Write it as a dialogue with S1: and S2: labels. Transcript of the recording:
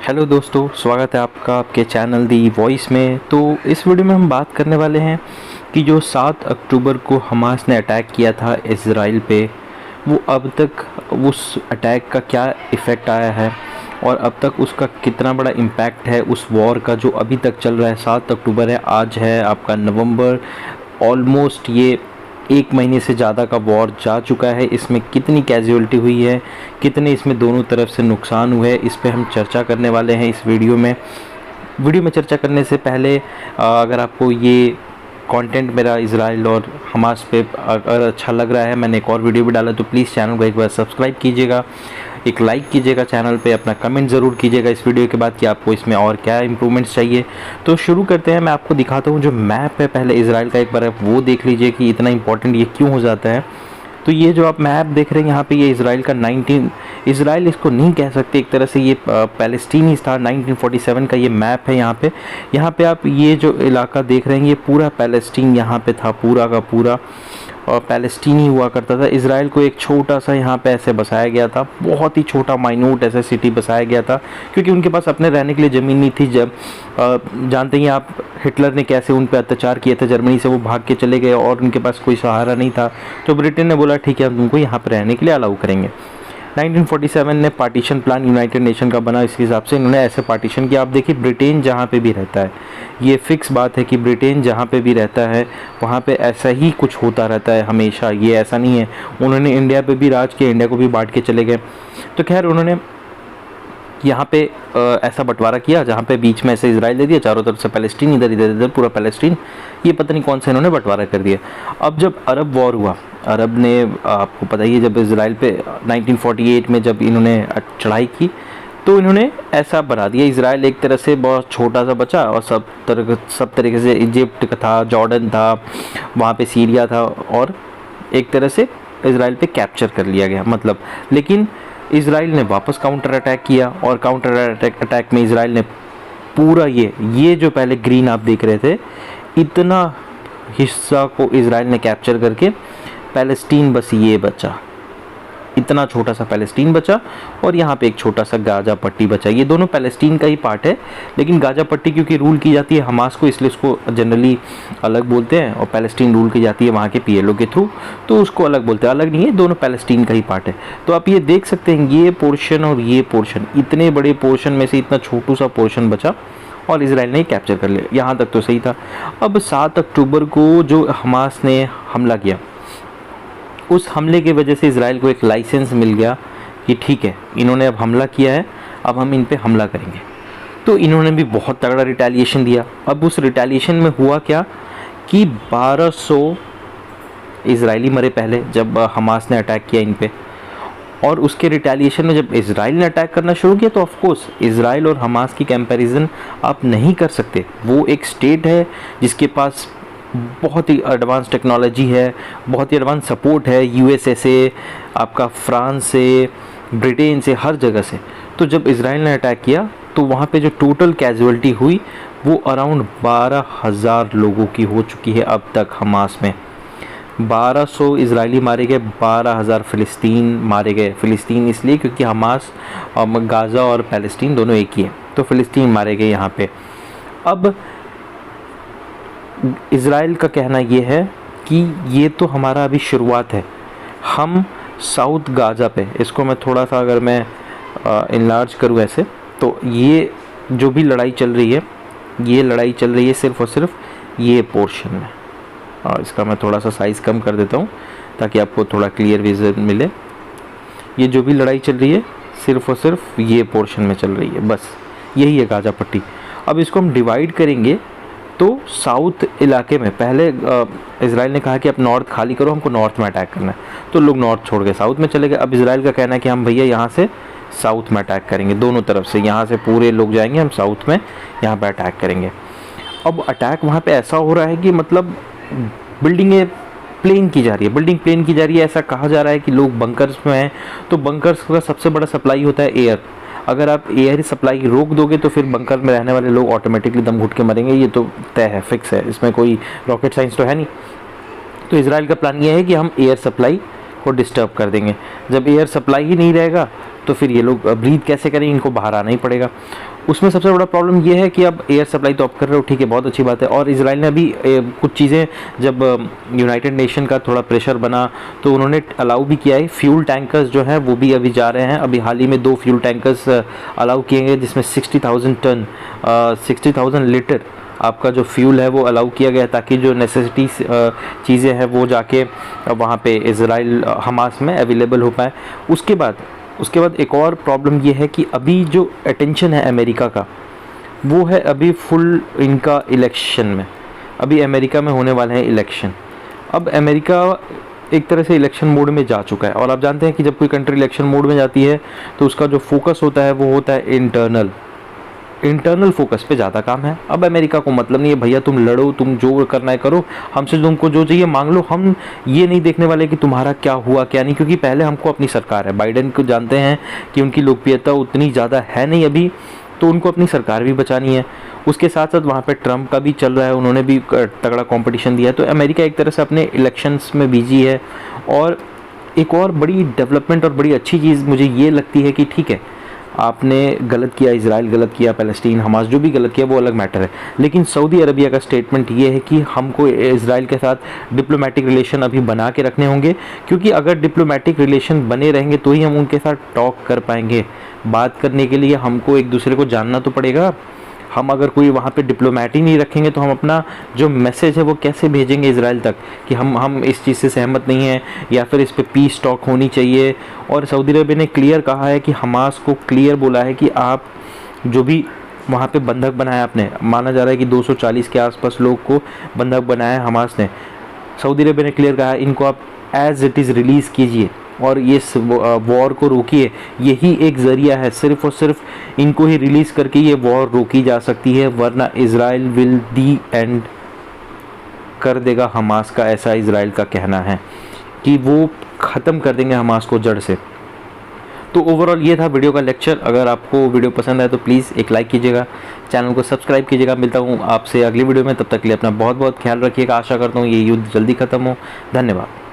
S1: Hello दोस्तों, स्वागत है आपका आपके चैनल दी वॉइस में। तो इस वीडियो में हम बात करने वाले हैं कि जो 7 अक्टूबर को हमास ने अटैक किया था इज़राइल पे, वो अब तक उस अटैक का क्या इफ़ेक्ट आया है और अब तक उसका कितना बड़ा इम्पैक्ट है उस वॉर का जो अभी तक चल रहा है। 7 अक्टूबर है, आज है आपका नवंबर। ऑलमोस्ट ये 1 महीने से ज़्यादा का वॉर जा चुका है। इसमें कितनी कैजुअलिटी हुई है, कितने इसमें दोनों तरफ से नुकसान हुए, इस पे हम चर्चा करने वाले हैं इस वीडियो में। वीडियो में चर्चा करने से पहले अगर आपको ये कंटेंट मेरा इज़राइल और हमास पे अगर अच्छा लग रहा है, मैंने एक और वीडियो भी डाला, तो प्लीज़ चैनल को एक बार सब्सक्राइब कीजिएगा, एक लाइक कीजिएगा चैनल पे, अपना कमेंट ज़रूर कीजिएगा इस वीडियो के बाद कि आपको इसमें और क्या इम्प्रूवमेंट्स चाहिए। तो शुरू करते हैं। मैं आपको दिखाता हूँ जो मैप है पहले इज़राइल का, एक बार आप वो देख लीजिए कि इतना इंपॉर्टेंट ये क्यों हो जाता है। तो ये जो आप मैप देख रहे हैं यहाँ पे, ये इज़राइल का इज़राइल इसको नहीं कह सकते, एक तरह से ये पैलेस्टीन ही था। 1947 का ये मैप है। यहाँ पे आप ये जो इलाका देख रहे हैं, ये पूरा पैलेस्टीन यहाँ पे था, पूरा का पूरा और पैलेस्टीन ही हुआ करता था। इज़राइल को एक छोटा सा यहाँ पे ऐसे बसाया गया था, बहुत ही छोटा माइन्यूट ऐसा सिटी बसाया गया था, क्योंकि उनके पास अपने रहने के लिए ज़मीन नहीं थी। जब जानते हैं आप हिटलर ने कैसे उन पर अत्याचार किए थे, जर्मनी से वो भाग के चले गए और उनके पास कोई सहारा नहीं था। तो ब्रिटेन ने बोला ठीक है, हम तुमको यहाँ पर रहने के लिए अलाउ करेंगे। 1947 ने पार्टीशन प्लान यूनाइटेड नेशन का बना, इसके हिसाब से इन्होंने ऐसे पार्टीशन किया। आप देखिए, ब्रिटेन जहाँ पे भी रहता है, ये फिक्स बात है कि ब्रिटेन जहाँ पे भी रहता है वहाँ पे ऐसा ही कुछ होता रहता है हमेशा। ये ऐसा नहीं है उन्होंने इंडिया पे भी राज किया, इंडिया को भी बांट के चले गए। तो खैर उन्होंने यहाँ पे ऐसा बंटवारा किया जहाँ पे बीच में ऐसे इजराइल दे दिया, चारों तरफ से पैलेस्टीन, इधर इधर इधर पूरा पैलेस्टीन। ये पता नहीं कौन सा इन्होंने बंटवारा कर दिया। अब जब अरब वॉर हुआ, अरब ने आपको पता ही है, जब इजराइल पे 1948 में जब इन्होंने चढ़ाई की, तो इन्होंने ऐसा बना दिया इजराइल एक तरह से बहुत छोटा सा बचा और सब तरीके से इजिप्ट का था, जॉर्डन था, वहाँ पे सीरिया था, और एक तरह से इजराइल पे कैप्चर कर लिया गया मतलब। लेकिन इजराइल ने वापस काउंटर अटैक किया और काउंटर अटैक में इजराइल ने पूरा ये जो पहले ग्रीन आप देख रहे थे, इतना हिस्सा को इजराइल ने कैप्चर करके पैलेस्टीन बस ये बचा, इतना छोटा सा पैलेस्टीन बचा और यहाँ पे एक छोटा सा गाजा पट्टी बचा। ये दोनों पैलेस्टीन का ही पार्ट है, लेकिन गाजा पट्टी क्योंकि रूल की जाती है हमास को, इसलिए उसको जनरली अलग बोलते हैं, और पैलेस्टीन रूल की जाती है वहाँ के पीएलओ के थ्रू, तो उसको अलग बोलते हैं। अलग नहीं है, दोनों पैलेस्टीन का ही पार्ट है। तो आप ये देख सकते हैं, ये पोर्शन और ये पोर्शन, इतने बड़े पोर्शन में से इतना छोटू सा पोर्शन बचा और इजराइल ने कैप्चर कर लिया। यहाँ तक तो सही था। अब 7 अक्टूबर को जो हमास ने हमला किया, उस हमले की वजह से इजराइल को एक लाइसेंस मिल गया कि ठीक है, इन्होंने अब हमला किया है, अब हम इन पे हमला करेंगे। तो इन्होंने भी बहुत तगड़ा रिटेलिएशन दिया। अब उस रिटेलिएशन में हुआ क्या कि 1200 इजरायली मरे पहले जब हमास ने अटैक किया इन पे, और उसके रिटेलिएशन में जब इजराइल ने अटैक करना शुरू किया, तो ऑफ कोर्स इजराइल और हमास की कंपैरिजन आप नहीं कर सकते। वो एक स्टेट है जिसके पास बहुत ही एडवांस टेक्नोलॉजी है, बहुत ही एडवांस सपोर्ट है यूएसए से, आपका फ्रांस से, ब्रिटेन से, हर जगह से। तो जब इजराइल ने अटैक किया तो वहाँ पे जो टोटल कैजुअलिटी हुई वो अराउंड 12,000 लोगों की हो चुकी है अब तक हमास में। 1200 इजरायली मारे गए, 12,000 फ़िलिस्तीन मारे गए। फ़िलिस्तीन इसलिए क्योंकि हमास गाज़ा और पैलेस्टीन दोनों एक ही है, तो फ़िलिस्तीन मारे गए यहाँ पे। अब इज़राइल का कहना ये है कि ये तो हमारा अभी शुरुआत है, हम साउथ गाज़ा पे, इसको मैं थोड़ा सा अगर मैं इनलार्ज करूँ ऐसे, तो ये जो भी लड़ाई चल रही है, ये लड़ाई चल रही है सिर्फ़ और सिर्फ ये पोर्शन में। इसका मैं थोड़ा सा साइज़ कम कर देता हूँ ताकि आपको थोड़ा क्लियर विज़न मिले। ये जो भी लड़ाई चल रही है सिर्फ़ और सिर्फ ये पोर्शन में चल रही है, बस यही है गाज़ा पट्टी। अब इसको हम डिवाइड करेंगे तो साउथ इलाके में पहले इजराइल ने कहा कि आप नॉर्थ खाली करो, हमको नॉर्थ में अटैक करना है, तो लोग नॉर्थ छोड़ के साउथ में चले गए। अब इजराइल का कहना है कि हम भैया यहाँ से साउथ में अटैक करेंगे, दोनों तरफ से, यहाँ से पूरे लोग जाएंगे, हम साउथ में यहाँ पे अटैक करेंगे। अब अटैक वहाँ पे ऐसा हो रहा है कि मतलब बिल्डिंगें प्लेन की जा रही है, बिल्डिंग प्लेन की जा रही है। ऐसा कहा जा रहा है कि लोग बंकर्स में हैं, तो बंकर्स का सबसे बड़ा सप्लाई होता है एयर। अगर आप एयर सप्लाई रोक दोगे तो फिर बंकर में रहने वाले लोग ऑटोमेटिकली दम घुट के मरेंगे, ये तो तय है, फिक्स है, इसमें कोई रॉकेट साइंस तो है नहीं। तो इजराइल का प्लान ये है कि हम एयर सप्लाई को डिस्टर्ब कर देंगे। जब एयर सप्लाई ही नहीं रहेगा तो फिर ये लोग ब्रीथ कैसे करेंगे, इनको बाहर आना ही पड़ेगा। उसमें सबसे बड़ा प्रॉब्लम ये है कि अब एयर सप्लाई तो आप कर रहे हो, ठीक है, बहुत अच्छी बात है। और इजराइल ने अभी कुछ चीज़ें, जब यूनाइटेड नेशन का थोड़ा प्रेशर बना तो उन्होंने अलाउ भी किया है, फ्यूल टैंकर्स जो हैं वो भी अभी जा रहे हैं। अभी हाल ही में 2 फ्यूल टैंकर्स अलाउ किए गए जिसमें 60,000 लीटर आपका जो फ्यूल है वो अलाउ किया गया, ताकि जो नेसेसिटी चीज़ें हैं वो जाके वहाँ पे इजराइल हमास में अवेलेबल हो पाए। उसके बाद एक और प्रॉब्लम ये है कि अभी जो अटेंशन है अमेरिका का वो है अभी फुल इनका इलेक्शन में। अभी अमेरिका में होने वाले हैं इलेक्शन। अब अमेरिका एक तरह से इलेक्शन मोड में जा चुका है, और आप जानते हैं कि जब कोई कंट्री इलेक्शन मोड में जाती है तो उसका जो फोकस होता है वो होता है इंटरनल फोकस पे ज़्यादा काम है। अब अमेरिका को मतलब नहीं है भैया तुम लड़ो, तुम जो करना है करो, हमसे तुमको जो चाहिए मांग लो, हम ये नहीं देखने वाले कि तुम्हारा क्या हुआ क्या नहीं, क्योंकि पहले हमको अपनी सरकार है। बाइडेन को जानते हैं कि उनकी लोकप्रियता उतनी ज़्यादा है नहीं अभी, तो उनको अपनी सरकार भी बचानी है। उसके साथ साथ वहाँ पे ट्रम्प का भी चल रहा है, उन्होंने भी तगड़ा कंपटीशन दिया है। तो अमेरिका एक तरह से अपने इलेक्शंस में बिजी है। और एक और बड़ी डेवलपमेंट और बड़ी अच्छी चीज़ मुझे ये लगती है कि ठीक है, आपने गलत किया, इजराइल गलत किया, पैलेस्टीन हमास जो भी गलत किया वो अलग मैटर है, लेकिन सऊदी अरबिया का स्टेटमेंट ये है कि हमको इजराइल के साथ डिप्लोमेटिक रिलेशन अभी बना के रखने होंगे, क्योंकि अगर डिप्लोमेटिक रिलेशन बने रहेंगे तो ही हम उनके साथ टॉक कर पाएंगे। बात करने के लिए हमको एक दूसरे को जानना तो पड़ेगा। हम अगर कोई वहाँ पे डिप्लोमेट ही नहीं रखेंगे तो हम अपना जो मैसेज है वो कैसे भेजेंगे इजराइल तक कि हम इस चीज़ से सहमत नहीं हैं, या फिर इस पे पीस टॉक होनी चाहिए। और सऊदी अरबिया ने क्लियर कहा है कि हमास को क्लियर बोला है कि आप जो भी वहाँ पे बंधक बनाया, आपने माना जा रहा है कि 240 के आसपास लोग को बंधक बनाया हमास ने, सऊदी अरबिया ने क्लियर कहा है इनको आप एज इट इज़ रिलीज़ कीजिए और ये वॉर को रोकिए। यही एक ज़रिया है, सिर्फ़ और सिर्फ इनको ही रिलीज़ करके ये वॉर रोकी जा सकती है, वरना इज़राइल विल दी एंड कर देगा हमास का। ऐसा इज़राइल का कहना है कि वो ख़त्म कर देंगे हमास को जड़ से। तो ओवरऑल ये था वीडियो का लेक्चर। अगर आपको वीडियो पसंद आए तो प्लीज़ एक लाइक कीजिएगा, चैनल को सब्सक्राइब कीजिएगा। मिलता हूँ आपसे अगली वीडियो में, तब तक के लिए अपना बहुत बहुत ख्याल रखिएगा। आशा करता हूँ ये युद्ध जल्दी ख़त्म हो। धन्यवाद।